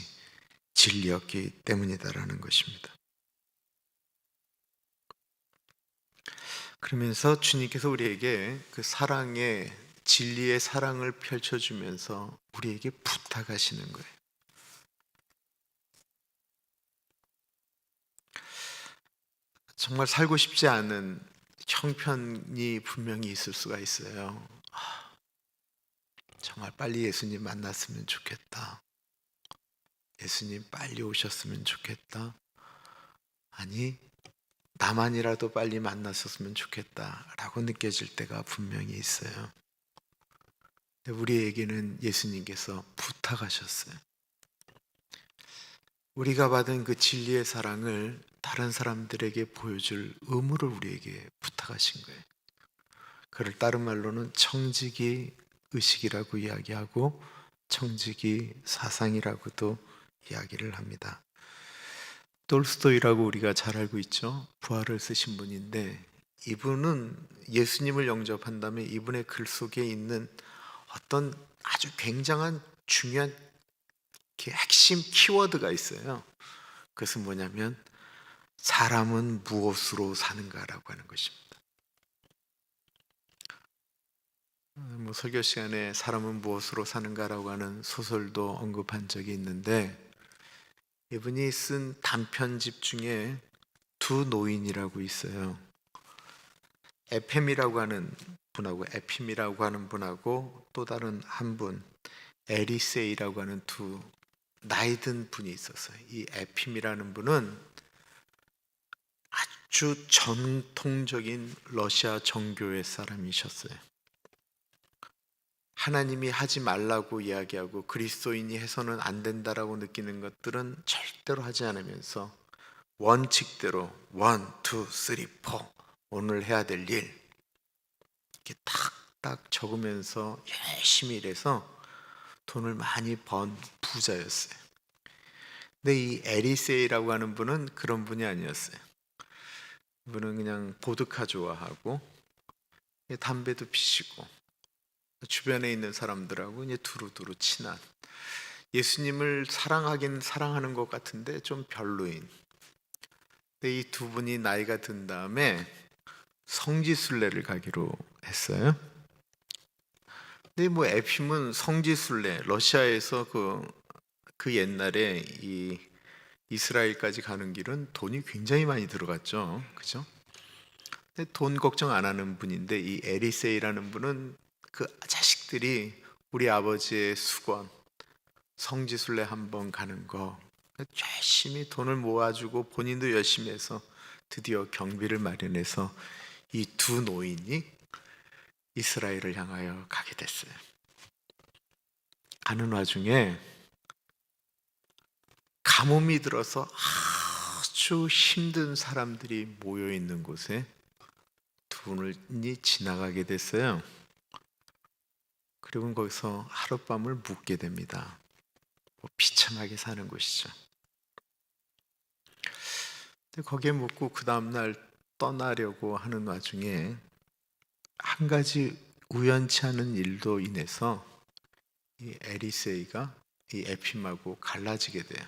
진리였기 때문이다라는 것입니다. 그러면서 주님께서 우리에게 그 사랑의, 진리의 사랑을 펼쳐주면서 우리에게 부탁하시는 거예요. 정말 살고 싶지 않은 형편이 분명히 있을 수가 있어요. 정말 빨리 예수님 만났으면 좋겠다. 예수님 빨리 오셨으면 좋겠다. 아니, 나만이라도 빨리 만났었으면 좋겠다라고 느껴질 때가 분명히 있어요. 근데 우리에게는 예수님께서 부탁하셨어요. 우리가 받은 그 진리의 사랑을 다른 사람들에게 보여줄 의무를 우리에게 부탁하신 거예요. 그를 다른 말로는 청지기 의식이라고 이야기하고 청지기 사상이라고도 이야기를 합니다. 톨스토이라고 우리가 잘 알고 있죠. 부활을 쓰신 분인데, 이분은 예수님을 영접한 다음에 이분의 글 속에 있는 어떤 아주 굉장한 중요한 핵심 키워드가 있어요. 그것은 뭐냐면 사람은 무엇으로 사는가라고 하는 것입니다. 설교 시간에 사람은 무엇으로 사는가라고 하는 소설도 언급한 적이 있는데, 이분이 쓴 단편집 중에 두 노인이라고 있어요. 에핌이라고 하는 분하고 또 다른 한 분, 에리세이라고 하는 두 나이 든 분이 있었어요. 이 에핌이라는 분은 아주 전통적인 러시아 정교회 사람이셨어요. 하나님이 하지 말라고 이야기하고 그리스도인이 해서는 안 된다라고 느끼는 것들은 절대로 하지 않으면서 원칙대로 1, 2, 3, 4 오늘 해야 될 일 이렇게 탁탁 적으면서 열심히 일해서 돈을 많이 번 부자였어요. 근데 이 에리세이라고 하는 분은 그런 분이 아니었어요. 이분은 그냥 보드카 좋아하고 담배도 피시고 주변에 있는 사람들하고 이제 두루두루 친한, 예수님을 사랑하긴 사랑하는 것 같은데 좀 별로인. 근데 이 두 분이 나이가 든 다음에 성지순례를 가기로 했어요. 근데 뭐 에핌은 성지순례, 러시아에서 그 옛날에 이 이스라엘까지 가는 길은 돈이 굉장히 많이 들어갔죠, 그죠? 근데 돈 걱정 안 하는 분인데, 이 에리세이라는 분은 그 자식들이 우리 아버지의 수건, 성지순례 한번 가는 거 열심히 돈을 모아주고 본인도 열심히 해서 드디어 경비를 마련해서 이 두 노인이 이스라엘을 향하여 가게 됐어요. 가는 와중에 가뭄이 들어서 아주 힘든 사람들이 모여 있는 곳에 두 분이 지나가게 됐어요. 그리고 거기서 하룻밤을 묵게 됩니다. 비참하게 사는 곳이죠. 근데 거기에 묵고 그 다음날 떠나려고 하는 와중에 한 가지 우연치 않은 일로 인해서 이 에리세이가 이 에핌하고 갈라지게 돼요.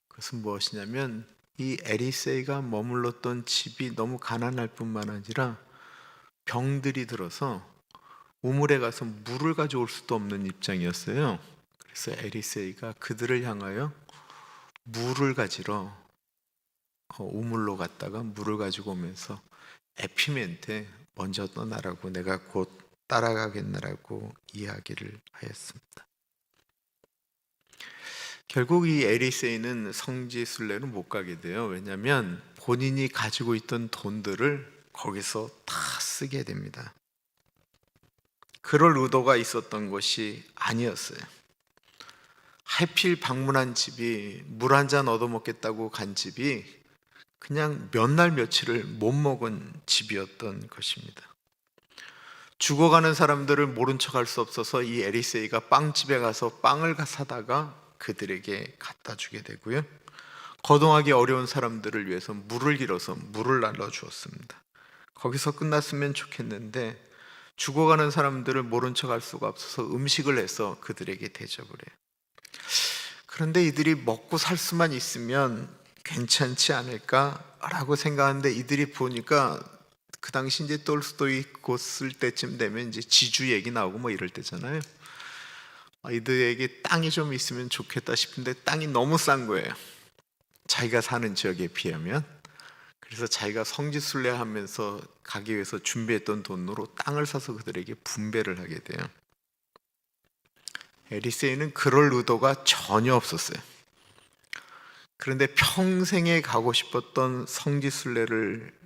그것은 무엇이냐면, 이 에리세이가 머물렀던 집이 너무 가난할 뿐만 아니라 병들이 들어서 우물에 가서 물을 가져올 수도 없는 입장이었어요. 그래서 에리세이가 그들을 향하여 물을 가지러 우물로 갔다가 물을 가지고 오면서 에피메한테 먼저 떠나라고, 내가 곧 따라가겠느라고 이야기를 하였습니다. 결국 이 에리세이는 성지순례를 못 가게 돼요. 왜냐하면 본인이 가지고 있던 돈들을 거기서 다 쓰게 됩니다. 그럴 의도가 있었던 것이 아니었어요. 하필 방문한 집이, 물 한 잔 얻어먹겠다고 간 집이 그냥 몇 날 며칠을 못 먹은 집이었던 것입니다. 죽어가는 사람들을 모른 척할 수 없어서 이 에리세이가 빵집에 가서 빵을 사다가 그들에게 갖다 주게 되고요, 거동하기 어려운 사람들을 위해서 물을 길어서 물을 날라 주었습니다. 거기서 끝났으면 좋겠는데 죽어가는 사람들을 모른 척할 수가 없어서 음식을 해서 그들에게 대접을 해요. 그런데 이들이 먹고 살 수만 있으면 괜찮지 않을까라고 생각하는데, 이들이 보니까 그 당시 이제 톨스토이 곧 쓸 때쯤 되면 이제 지주 얘기 나오고 뭐 이럴 때잖아요. 이들에게 땅이 좀 있으면 좋겠다 싶은데 땅이 너무 싼 거예요, 자기가 사는 지역에 비하면. 그래서 자기가 성지순례하면서 가기 위해서 준비했던 돈으로 땅을 사서 그들에게 분배를 하게 돼요. 에리세이는 그럴 의도가 전혀 없었어요. 그런데 평생에 가고 싶었던 성지순례를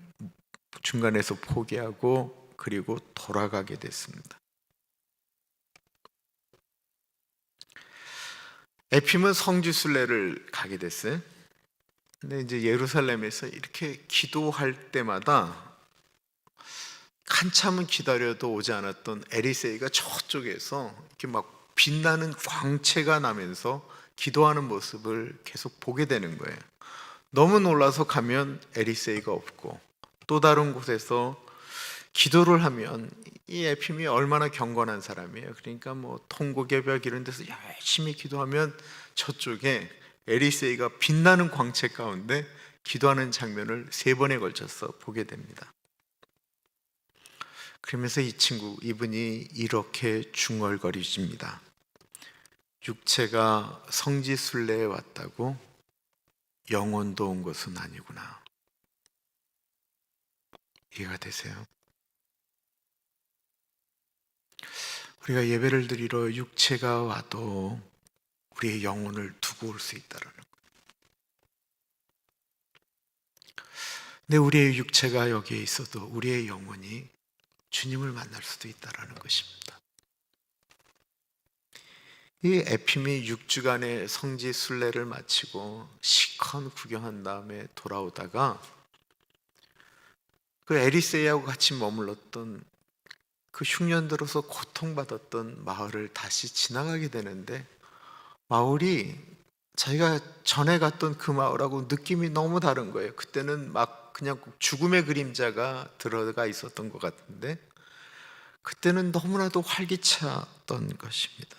중간에서 포기하고 그리고 돌아가게 됐습니다. 에핌은 성지순례를 가게 됐어요. 근데 이제 예루살렘에서 이렇게 기도할 때마다 한참은 기다려도 오지 않았던 에리세이가 저쪽에서 이렇게 막 빛나는 광채가 나면서 기도하는 모습을 계속 보게 되는 거예요. 너무 놀라서 가면 에리세이가 없고, 또 다른 곳에서 기도를 하면 이 에핌이 얼마나 경건한 사람이에요. 그러니까 뭐 통곡의 이런 데서 열심히 기도하면 저쪽에 에리세이가 빛나는 광채 가운데 기도하는 장면을 3번에 걸쳐서 보게 됩니다. 그러면서 이분이 이렇게 중얼거리십니다. 육체가 성지순례에 왔다고 영혼도 온 것은 아니구나. 이해가 되세요? 우리가 예배를 드리러 육체가 와도 우리의 영혼을 두고 올 수 있다는 거예요. 근데 우리의 육체가 여기에 있어도 우리의 영혼이 주님을 만날 수도 있다는 것입니다. 이 에핌이 6주간의 성지 순례를 마치고 시컨 구경한 다음에 돌아오다가 그 에리세이하고 같이 머물렀던 그 흉년 들어서 고통받았던 마을을 다시 지나가게 되는데, 마을이 자기가 전에 갔던 그 마을하고 느낌이 너무 다른 거예요. 그때는 막 그냥 죽음의 그림자가 들어가 있었던 것 같은데, 그때는 너무나도 활기찼던 것입니다.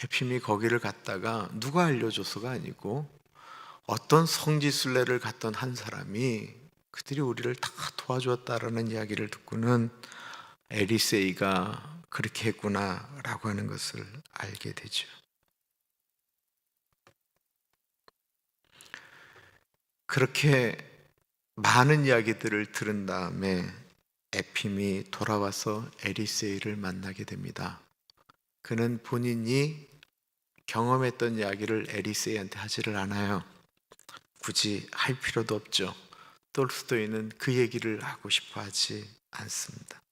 에핌이 거기를 갔다가 누가 알려줘서가 아니고 어떤 성지순례를 갔던 한 사람이 그들이 우리를 다 도와주었다라는 이야기를 듣고는 에리세이가 그렇게 했구나라고 하는 것을 알게 되죠. 그렇게 많은 이야기들을 들은 다음에 에핌이 돌아와서 에리세이를 만나게 됩니다. 그는 본인이 경험했던 이야기를 에리세이한테 하지를 않아요. 굳이 할 필요도 없죠. 톨스토이는 그 얘기를 하고 싶어 하지 않습니다.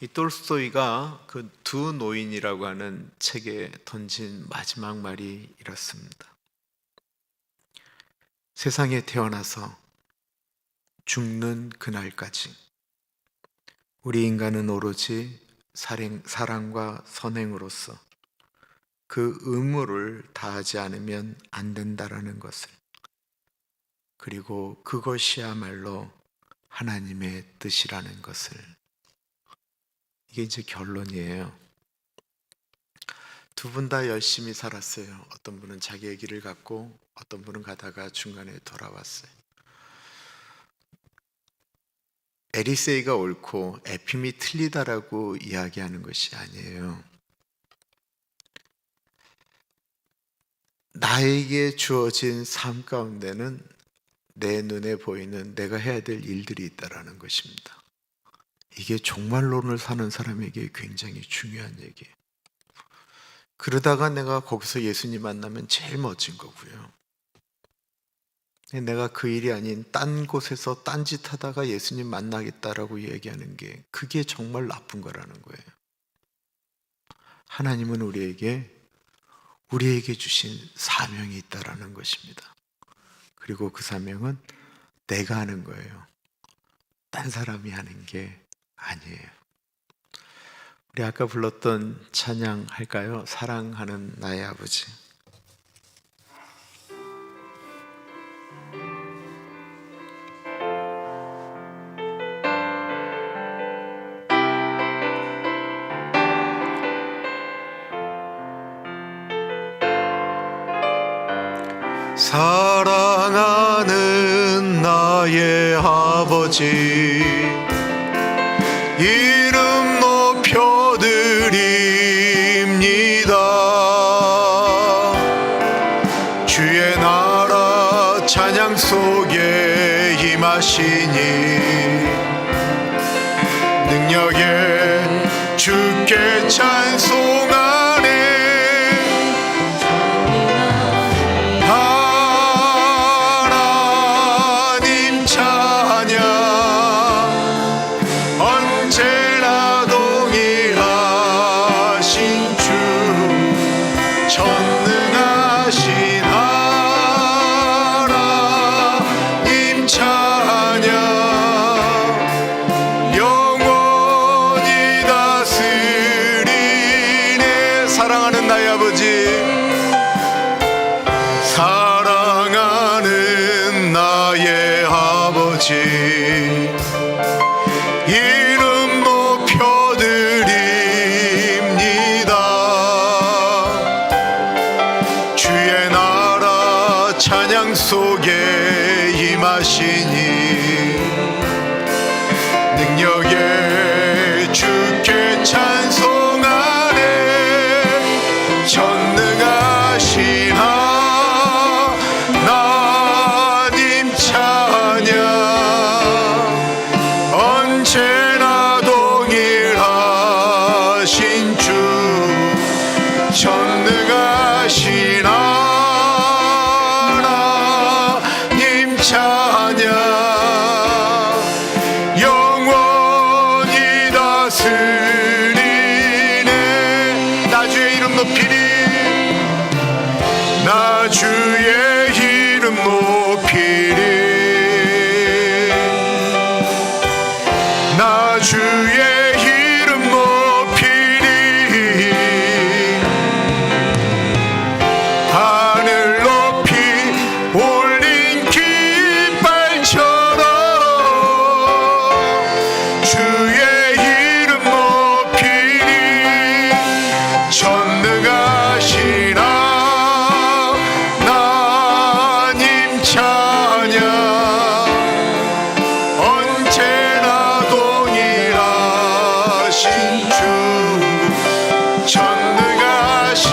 이 톨스토이가 그 두 노인이라고 하는 책에 던진 마지막 말이 이렇습니다. 세상에 태어나서 죽는 그날까지 우리 인간은 오로지 사랑과 선행으로서 그 의무를 다하지 않으면 안 된다라는 것을, 그리고 그것이야말로 하나님의 뜻이라는 것을. 이게 이제 결론이에요. 두 분 다 열심히 살았어요. 어떤 분은 자기의 길을 갔고 어떤 분은 가다가 중간에 돌아왔어요. 에리세이가 옳고 에핌이 틀리다라고 이야기하는 것이 아니에요. 나에게 주어진 삶 가운데는 내 눈에 보이는 내가 해야 될 일들이 있다라는 것입니다. 이게 종말론을 사는 사람에게 굉장히 중요한 얘기예요. 그러다가 내가 거기서 예수님 만나면 제일 멋진 거고요. 내가 그 일이 아닌 딴 곳에서 딴짓 하다가 예수님 만나겠다라고 얘기하는 게 그게 정말 나쁜 거라는 거예요. 하나님은 우리에게 주신 사명이 있다라는 것입니다. 그리고 그 사명은 내가 하는 거예요. 딴 사람이 하는 게 아니에요. 우리 아까 불렀던 찬양 할까요? 사랑하는 나의 아버지. 사랑하는 나의 아버지, 이름 높여드립니다. 주의 나라 찬양 속에 임하시니 능력에 주께 찬송하네. 사랑하는 나의 아버지, 이름 높여드립니다. 주의 나라 찬양 속에 임하시니 능력에 주께 찬송하네. 전능하신 하나님 찬양, 언제나 동일하신 주. 전능하신 하나님 찬양, 영원히 다스리네. 나 주의 이름 높이리, 나 주의 이름 높이리, 나 주의 이름 높이리. 하늘 높이 올린 깃발처럼 주의 이름 높이리. 전능하신 하나님 찬양, 언제나 동일하신 주. 전능하신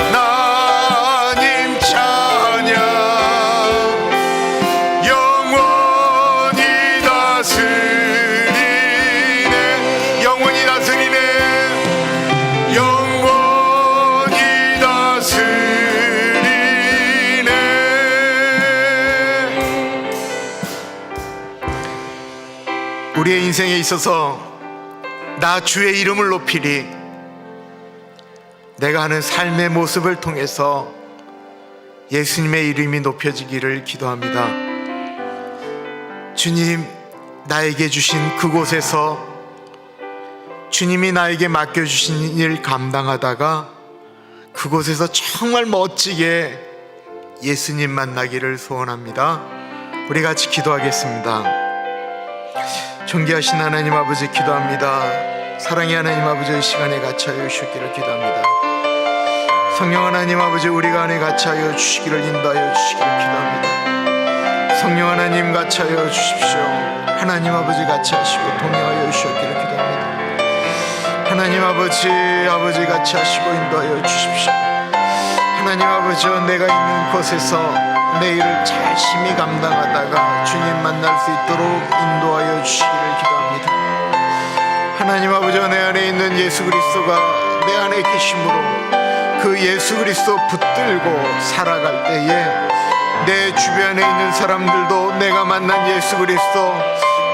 하나님 찬양, 영원히 다스리네. 영원히 다스리네. 영원히 다스리네. 우리의 인생에 있어서 나 주의 이름을 높이리, 내가 하는 삶의 모습을 통해서 예수님의 이름이 높여지기를 기도합니다. 주님, 나에게 주신 그곳에서 주님이 나에게 맡겨주신 일 감당하다가 그곳에서 정말 멋지게 예수님 만나기를 소원합니다. 우리 같이 기도하겠습니다. 존귀하신 하나님 아버지, 기도합니다. 사랑의 하나님 아버지, 이 시간에 같이 하여 주시기를 기도합니다. 성령 하나님 아버지, 우리가 안에 같이 하여 주시기를 인도하여 주시기를 기도합니다. 성령 하나님 같이 하여 주십시오. 하나님 아버지 같이 하시고 동행하여 주시기를 기도합니다. 하나님 아버지 같이 하시고 인도하여 주십시오. 하나님 아버지여, 내가 있는 곳에서 내 일을 잘 심히 감당하다가 주님 만날 수 있도록 인도하여 주시기를 기도합니다. 하나님 아버지여, 내 안에 있는 예수 그리스도가 내 안에 계심으로 그 예수 그리스도 붙들고 살아갈 때에 내 주변에 있는 사람들도 내가 만난 예수 그리스도,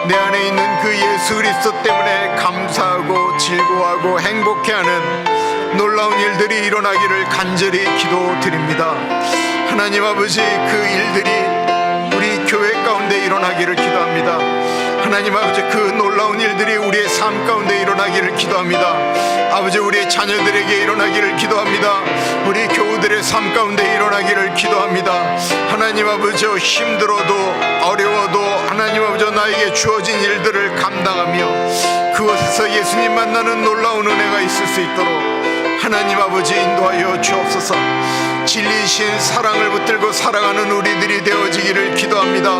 내 안에 있는 그 예수 그리스도 때문에 감사하고 즐거워하고 행복해하는 놀라운 일들이 일어나기를 간절히 기도드립니다. 하나님 아버지, 그 일들이 우리 교회 가운데 일어나기를 기도합니다. 하나님 아버지, 그 놀라운 일들이 우리의 삶 가운데 일어나기를 기도합니다. 아버지, 우리의 자녀들에게 일어나기를 기도합니다. 우리 교우들의 삶 가운데 일어나기를 기도합니다. 하나님 아버지, 힘들어도 어려워도 하나님 아버지, 나에게 주어진 일들을 감당하며 그곳에서 예수님 만나는 놀라운 은혜가 있을 수 있도록 하나님 아버지 인도하여 주옵소서. 진리이신 사랑을 붙들고 살아가는 우리들이 되어지기를 기도합니다.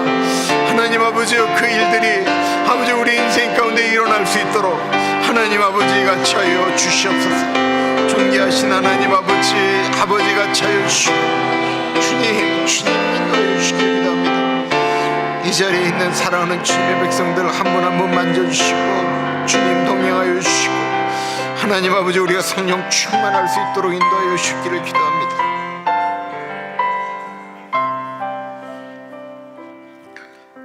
하나님 아버지, 그 일들이 아버지 우리 인생 가운데 일어날 수 있도록 하나님 아버지 같이 하여 주시옵소서. 존귀하신 하나님 아버지, 아버지 같이 하여 주시고 주님 인도하여 주시길 기도합니다. 이 자리에 있는 사랑하는 주님의 백성들 한 분 한 분 만져주시고 주님 동행하여 주시고 하나님 아버지, 우리가 성령 충만할 수 있도록 인도하여 주시기를 기도합니다.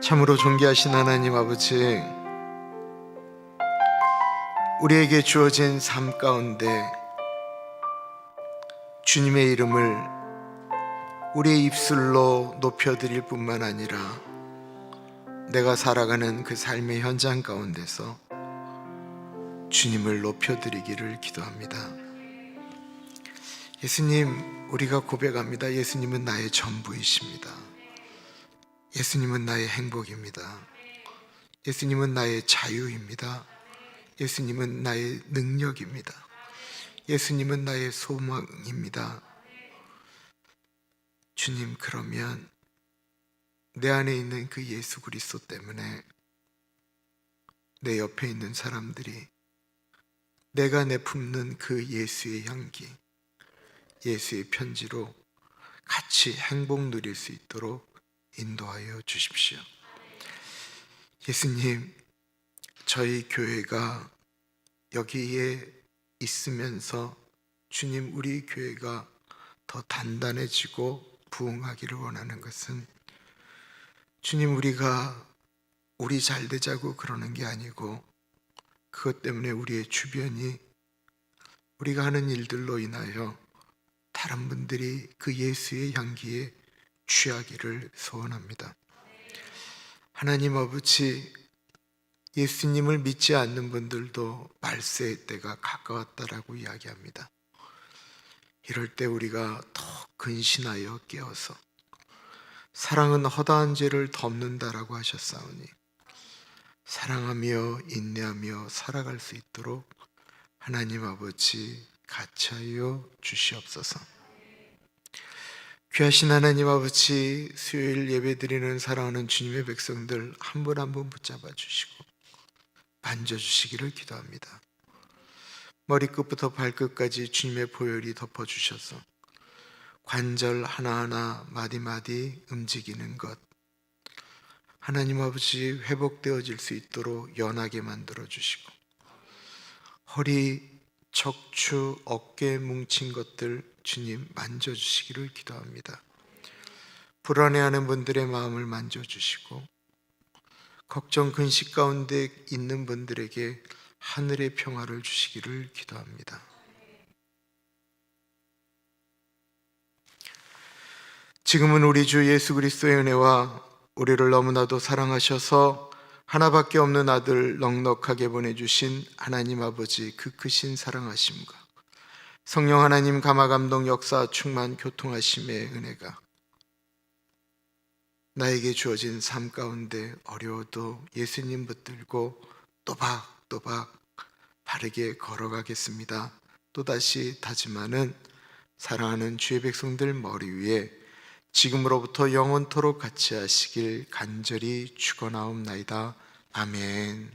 참으로 존귀하신 하나님 아버지, 우리에게 주어진 삶 가운데 주님의 이름을 우리의 입술로 높여드릴 뿐만 아니라 내가 살아가는 그 삶의 현장 가운데서 주님을 높여드리기를 기도합니다. 예수님, 우리가 고백합니다. 예수님은 나의 전부이십니다. 예수님은 나의 행복입니다. 예수님은 나의 자유입니다. 예수님은 나의 능력입니다. 예수님은 나의 소망입니다. 주님, 그러면 내 안에 있는 그 예수 그리스도 때문에 내 옆에 있는 사람들이 내가 내품는 그 예수의 향기, 예수의 편지로 같이 행복 누릴 수 있도록 인도하여 주십시오. 예수님, 저희 교회가 여기에 있으면서 주님, 우리 교회가 더 단단해지고 부흥하기를 원하는 것은 주님, 우리 잘 되자고 그러는 게 아니고 그것 때문에 우리의 주변이 우리가 하는 일들로 인하여 다른 분들이 그 예수의 향기에 취하기를 소원합니다. 하나님 아버지, 예수님을 믿지 않는 분들도 말세의 때가 가까웠다라고 이야기합니다. 이럴 때 우리가 더 근신하여 깨어서 사랑은 허다한 죄를 덮는다라고 하셨사오니 사랑하며 인내하며 살아갈 수 있도록 하나님 아버지 같이 하여 주시옵소서. 귀하신 하나님 아버지, 수요일 예배드리는 사랑하는 주님의 백성들 한 분 한 분 붙잡아 주시고 만져주시기를 기도합니다. 머리끝부터 발끝까지 주님의 보혈이 덮어주셔서 관절 하나하나 마디마디 움직이는 것 하나님 아버지 회복되어질 수 있도록 연하게 만들어 주시고 허리, 척추, 어깨에 뭉친 것들 주님 만져주시기를 기도합니다. 불안해하는 분들의 마음을 만져주시고 걱정 근심 가운데 있는 분들에게 하늘의 평화를 주시기를 기도합니다. 지금은 우리 주 예수 그리스도의 은혜와 우리를 너무나도 사랑하셔서 하나밖에 없는 아들 넉넉하게 보내주신 하나님 아버지 그 크신 사랑하심과 성령 하나님 감화감동 역사 충만 교통하심의 은혜가 나에게 주어진 삶 가운데 어려워도 예수님 붙들고 또박또박 바르게 걸어가겠습니다. 또다시 다짐하는 사랑하는 주의 백성들 머리 위에 지금으로부터 영원토록 같이 하시길 간절히 축원하옵나이다. 아멘.